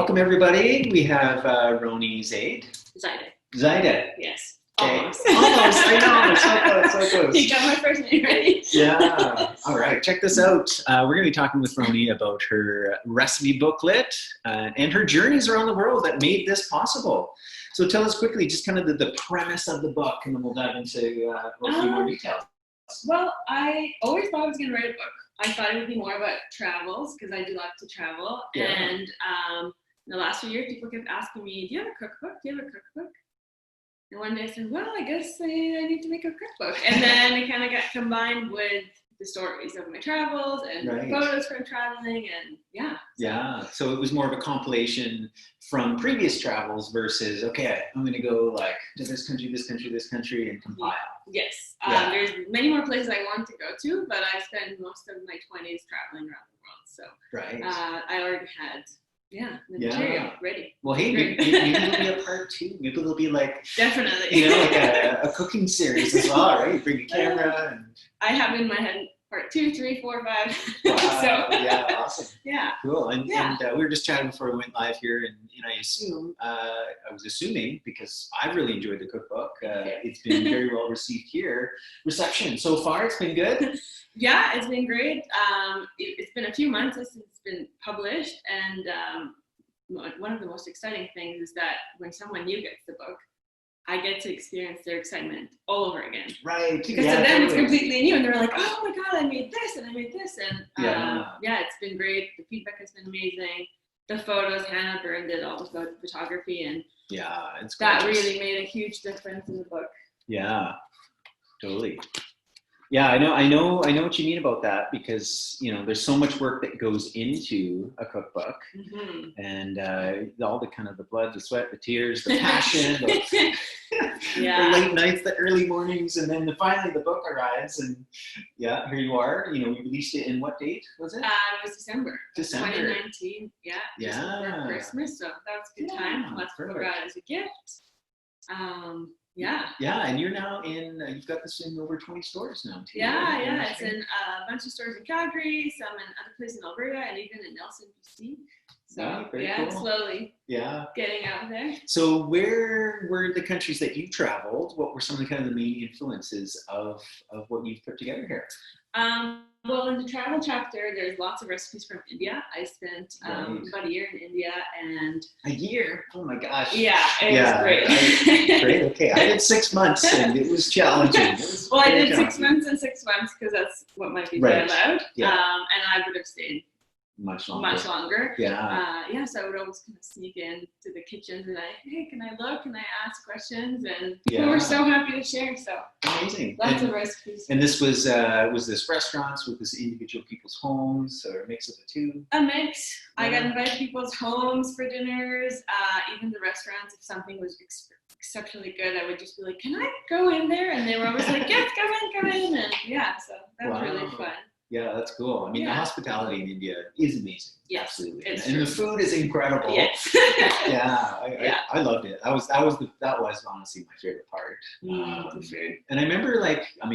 welcome everybody. We have Roni Zaide. Zaide. Yes. Okay. Almost. Almost. I know. So close. You got my first name ready. Yeah. All right. Check this out. We're going to be talking with Roni about her recipe booklet and her journeys around the world that made this possible. So tell us quickly, just kind of the premise of the book, and then we'll dive into a few more details. Well, I always thought I was going to write a book. I thought it would be more about travels because I do love to travel. Yeah. And in the last few years, people kept asking me, do you have a cookbook? Do you have a cookbook? And one day I said, well, I guess I need to make a cookbook. And then it kind of got combined with the stories of my travels and photos from traveling, and yeah. Yeah, so it was more of a compilation from previous travels versus, okay, I'm going to go like to this country, and compile. Yes, there's many more places I want to go to, but I spent most of my 20s traveling around the world. So I already had the material ready. Well, hey, maybe there'll be a part 2. Maybe there'll be like definitely, like a cooking series as well, right? Bring a camera and. I have in my head part 2, 3, 4, 5. Wow. So yeah, awesome. Yeah, cool. And we were just chatting before we went live here, and I was assuming because I've really enjoyed the cookbook. It's been very well received here. Reception so far, it's been good. Yeah, it's been great. It's been a few months since it's been published, and one of the most exciting things is that when someone new gets the book, I get to experience their excitement all over again. Right. Because to them it's completely new, and they're like, oh my God, I made this and I made this. And it's been great. The feedback has been amazing. The photos, Hannah Byrne did all the photography, and it's that really made a huge difference in the book. Yeah, totally. Yeah, I know what you mean about that, because there's so much work that goes into a cookbook, and all the kind of the blood, the sweat, the tears, the passion, the late nights, the early mornings, and then finally the book arrives, and here you are. We released it in what date was it? It was December 2019. Yeah. Just before Christmas, so that was a good time. Lots of people got it as a gift. Yeah, and you're now you've got this in over 20 stores now too. Yeah, it's in a bunch of stores in Calgary, some in other places in Alberta, and even in Nelson, BC. So cool. Slowly getting out there. So where were the countries that you traveled? What were some of the kind of the main influences of what you've put together here? Well, in the travel chapter, there's lots of recipes from India. I spent about a year in India, and a year. Oh my gosh! Yeah, it was great. Great. Okay, I did 6 months, and it was challenging. I did 6 months and 6 months because that's what my visa allowed. And I would have stayed much longer. Yeah. So I would always kind of sneak in to the kitchens and can I look? Can I ask questions? And people were so happy to share. So amazing. Lots of recipes. And this was this restaurants with this individual people's homes, or a mix of the two? A mix. Yeah. I got invited to people's homes for dinners. Even the restaurants, if something was exceptionally good, I would just be like, can I go in there? And they were always like, yes, come in. And so that was really fun. Yeah, that's cool. I mean, the hospitality in India is amazing. Yes, absolutely, and the food is incredible. Yes. I loved it. That was honestly my favorite part. The food. And I remember,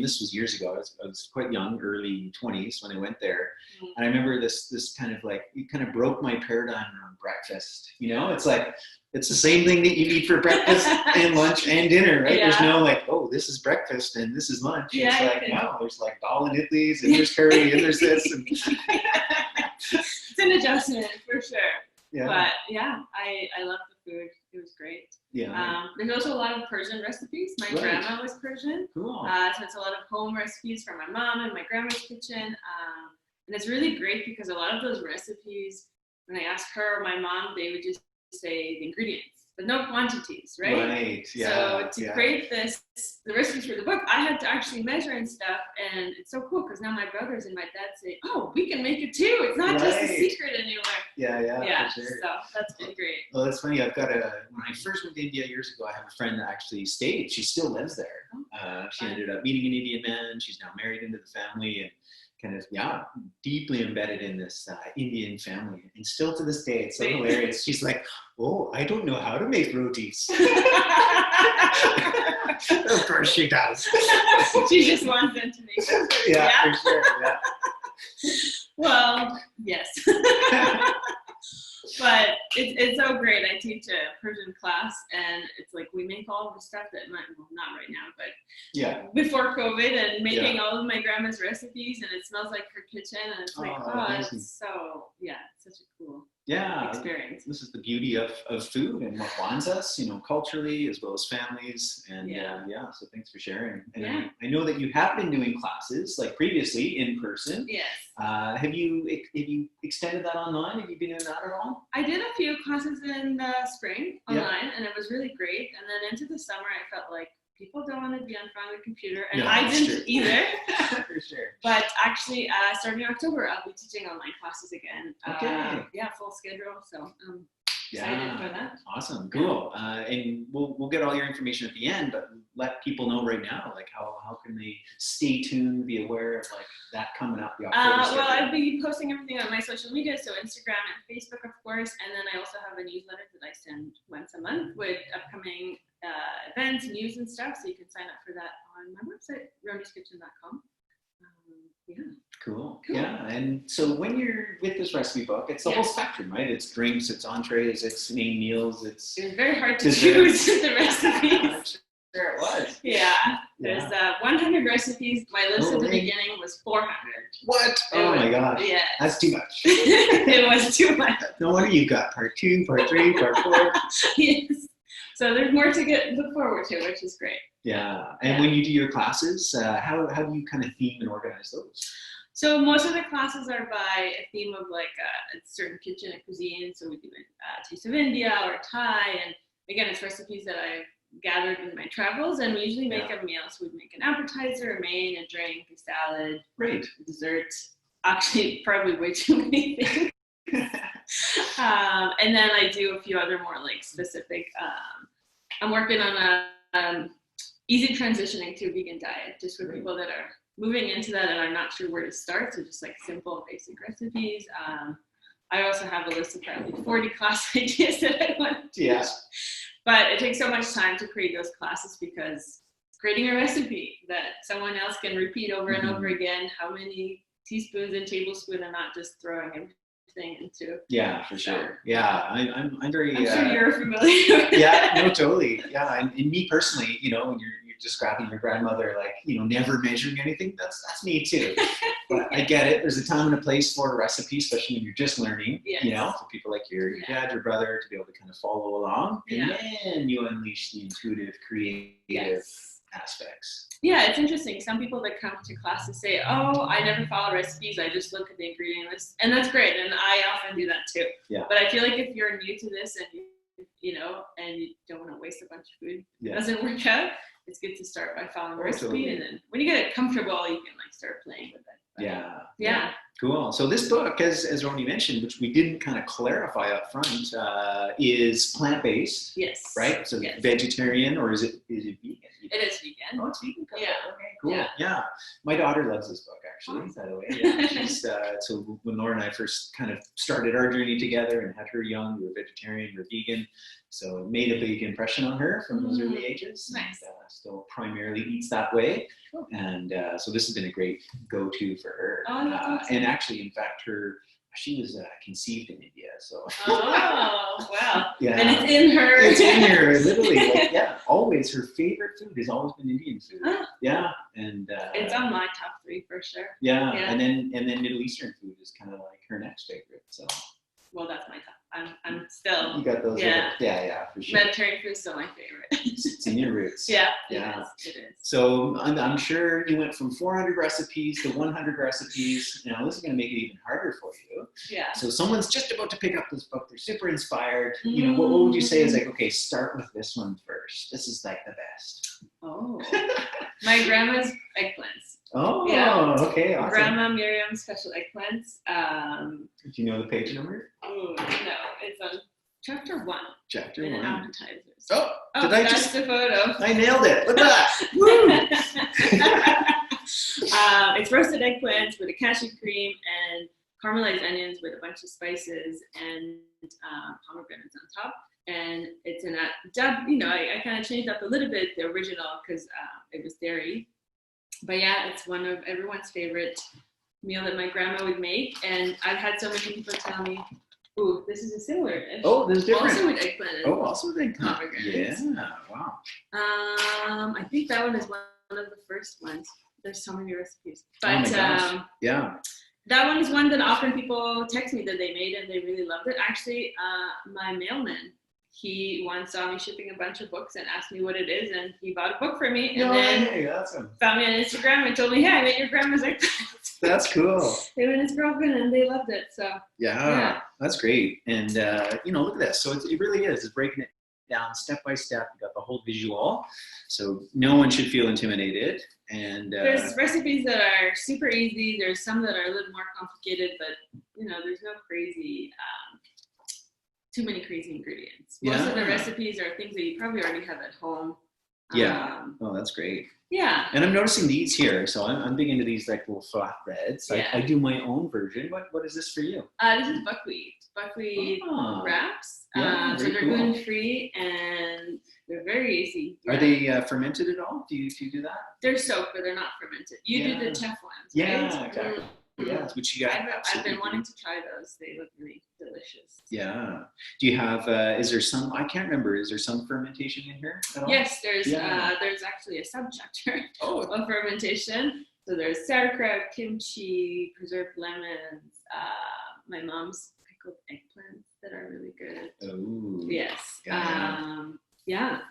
this was years ago. I was quite young, early 20s when I went there, and I remember this kind of it kind of broke my paradigm around breakfast. It's like. It's the same thing that you eat for breakfast and lunch and dinner, right? Yeah. There's no this is breakfast and this is lunch. Yeah, There's dal and idlis and there's curry and there's this. And it's an adjustment for sure. Yeah. But I love the food. It was great. Yeah. There's also a lot of Persian recipes. My grandma was Persian. Cool. So it's a lot of home recipes from my mom and my grandma's kitchen. And it's really great because a lot of those recipes, when I asked her or my mom, they would just say the ingredients, but no quantities, right? Right. Yeah. So to create the recipes for the book, I had to actually measure and stuff, and it's so cool because now my brothers and my dad say, "Oh, we can make it too. It's not just a secret anymore." Yeah. For sure. So that's been great. Well, that's funny. I've got when I first went to India years ago, I have a friend that actually stayed. She still lives there. She ended up meeting an Indian man. She's now married into the family, and kind of deeply embedded in this Indian family, and still to this day it's so hilarious. She's like, oh, I don't know how to make rotis. Of course she does. She just wants them to make them. For sure. Well, yes. But it's so great. I teach a Persian class, and it's like we make all of the stuff that not right now, but before COVID, and making all of my grandma's recipes, and it smells like her kitchen, and it's like, it's so it's such a cool experience. This is the beauty of food and what bonds us, culturally as well as families. And so thanks for sharing. And I know that you have been doing classes like previously in person. Yes. Have you extended that online? Have you been doing that at all? I did a few classes in the spring online, and it was really great. And then into the summer, I felt like people don't want to be on front of a computer, and I didn't either. For sure. But actually, starting in October, I'll be teaching online classes again. Okay. Full schedule. So excited for that. Awesome. Cool. And we'll get all your information at the end, but let people know right now, like how can they stay tuned, be aware of like that coming up. Well, I'll be posting everything on my social media, so Instagram and Facebook, of course, and then I also have a newsletter that I send once a month with upcoming events, news, and stuff. So you can sign up for that on my website, roniskitchen.com. Cool. Yeah. And so when you're with this recipe book, it's the whole spectrum, right? It's drinks, it's entrees, it's main meals, it's very hard to choose the recipes. Sure it was. There's 100 recipes. My list at the beginning was 400. What? My gosh. Yeah. That's too much. It was too much. No wonder you got part 2, part 3, part 4. Yes. So there's more to look forward to, which is great. Yeah. And when you do your classes, how do you kind of theme and organize those? So most of the classes are by a theme of like a certain kitchen and cuisine. So we do a Taste of India or Thai. And again, it's recipes that I've gathered in my travels, and we usually make a meal. So we'd make an appetizer, a main, a drink, a salad, a dessert. Actually, probably way too many things. And then I do a few other more like specific. I'm working on a easy transitioning to a vegan diet, just for people that are moving into that and are not sure where to start. So just like simple, basic recipes. I also have a list of probably 40 class ideas that I want to teach. But it takes so much time to create those classes, because creating a recipe that someone else can repeat over and over again, how many teaspoons and tablespoons, and not just throwing everything into. Yeah, for sure. Yeah, I'm very. I'm sure you're familiar with no, totally. Yeah, and me personally, when you're describing your grandmother, like, never measuring anything, that's me too. But I get it. There's a time and a place for a recipe, especially when you're just learning, for people like your dad, your brother, to be able to kind of follow along. And then you unleash the intuitive, creative aspects. Yeah, it's interesting. Some people that come to classes say, I never follow recipes, I just look at the ingredient list. And that's great. And I often do that too. Yeah. But I feel like if you're new to this and and you don't want to waste a bunch of food, it doesn't work out, it's good to start by following a recipe, and then when you get it comfortable, you can like start playing with it. But, yeah. Cool. So this book, as Roni mentioned, which we didn't kind of clarify up front, is plant-based. Yes. Right? So vegetarian, or is it vegan? It is vegan. Oh, it's vegan. Yeah. Okay, cool. Yeah. My daughter loves this book, actually, by the way. She's, so when Laura and I first kind of started our journey together and had her young, we were vegetarian, we were vegan. So it made a big impression on her from those early ages. Nice. And, still primarily eats that way. Cool. And so this has been a great go-to for her. Oh, that's awesome. And actually, in fact, she was conceived in India. So. Oh, wow. Yeah. And it's in her. It's in her, literally. Like, always. Her favorite food has always been Indian food. Yeah. And it's on my top 3 for sure. Yeah. And then Middle Eastern food is kind of like her next favorite. So. Well, that's my top. I'm still. You got those. Yeah, for sure. Mediterranean food is still my favorite. It's in your roots. Yeah. It is. So I'm sure you went from 400 recipes to 100 recipes. Now this is going to make it even harder for you. Yeah. So someone's just about to pick up this book. They're super inspired. What would you say is like, okay, start with this one first. This is like the best. Oh. My grandma's eggplants. Oh, okay. Awesome. Grandma Miriam's special eggplants. Do you know the page number? Oh, no. It's on chapter 1. Chapter and 1. Appetizers. That's the photo. I nailed it. Look at that. Woo! It's roasted eggplants with a cashew cream and caramelized onions with a bunch of spices and pomegranates on top. And it's in a dub. I kind of changed up a little bit the original because it was dairy. But yeah, it's one of everyone's favorite meal that my grandma would make. And I've had so many people tell me, Ooh, this is a similar dish. Oh, this is different. Also with eggplant. And Also with eggplant. pomegranates. Yeah, wow. I think that one is one of the first ones. There's so many recipes. But Oh my gosh. Yeah. that one is one that often people text me that they made and they really loved it. Actually, my mailman, he once saw me shipping a bunch of books and asked me what it is, and he bought a book for me. And then awesome. found me on Instagram and told me, "Hey, I made your grandma's eggplant." That's cool. Him and his girlfriend, and they loved it. So Yeah. That's great. And look at this. So it really is. It's breaking it down step by step. You got the whole visual, so no one should feel intimidated. And there's recipes that are super easy. There's some that are a little more complicated, but there's no crazy, too many crazy ingredients. Most of the recipes are things that you probably already have at home. Yeah. Oh, that's great. Yeah. And I'm noticing these here. So I'm big into these like little flatbreads. Yeah. I do my own version. What is this for you? This is buckwheat wraps. Yeah, so they're gluten-free and they're very easy. Are they fermented at all? Do you do that? They're soaked, but they're not fermented. You do the Teflons, right? Yeah, exactly. Yeah, which you got. I've been wanting to try those. They look really delicious. Yeah. Do you have? Is there some? I can't remember. Is there some fermentation in here at all? Yes, there's actually a subchapter of fermentation. So there's sauerkraut, kimchi, preserved lemons. My mom's pickled eggplants that are really good. Oh. Yes. Yeah.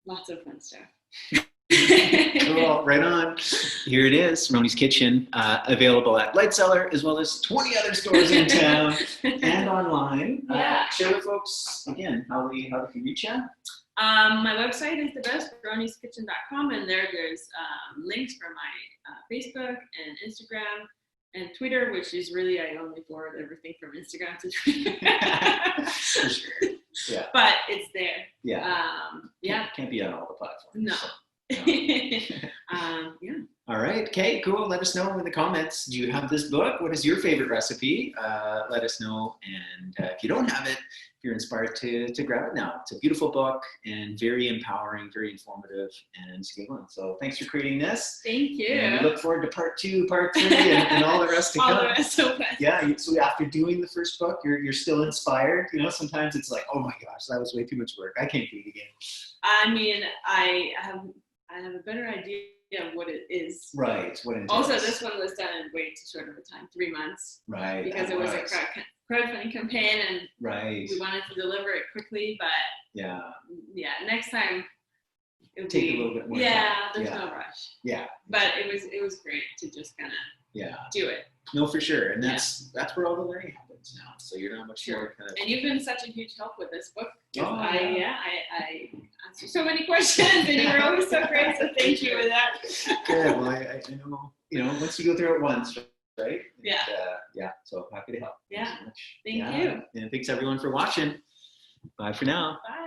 Lots of fun stuff. Cool, right on. Here it is, Roni's Kitchen, available at Light Cellar as well as 20 other stores in town and online. Share with folks again how they can reach you. My website is the best, roniskitchen.com, and there's links for my Facebook and Instagram and Twitter, which is really I only forward everything from Instagram to Twitter. For sure. Yeah. But it's there. Yeah. Can't be on all the platforms. No. So. Yeah. All right. Okay, cool. Let us know in the comments. Do you have this book? What is your favorite recipe? Let us know. And if you don't have it, if you're inspired to grab it now. It's a beautiful book and very empowering, very informative, and it's a good one. So thanks for creating this. Thank you. And we look forward to part 2, part 3, and all the rest to come. All the rest of it. Yeah. So after doing the first book, you're still inspired. Sometimes it's like, oh my gosh, that was way too much work. I can't do it again. I mean, I have a better idea of what it is. Right. What it also, this one was done in way too short of a time, 3 months. Right. Because it was a crowdfunding campaign, and we wanted to deliver it quickly. But next time it would take a little bit more. There's no rush. Yeah. But it was great to just kind of do it. No, for sure, and that's where all the learning happens now. So you're not much more kind of. And you've been such a huge help with this book. I answered so many questions, and you were always so great. So thank you for that. Good. Well, I know. Once you go through it once, right? Yeah. So happy to help. Yeah. Thanks so much. Thank you. And thanks everyone for watching. Bye for now. Bye.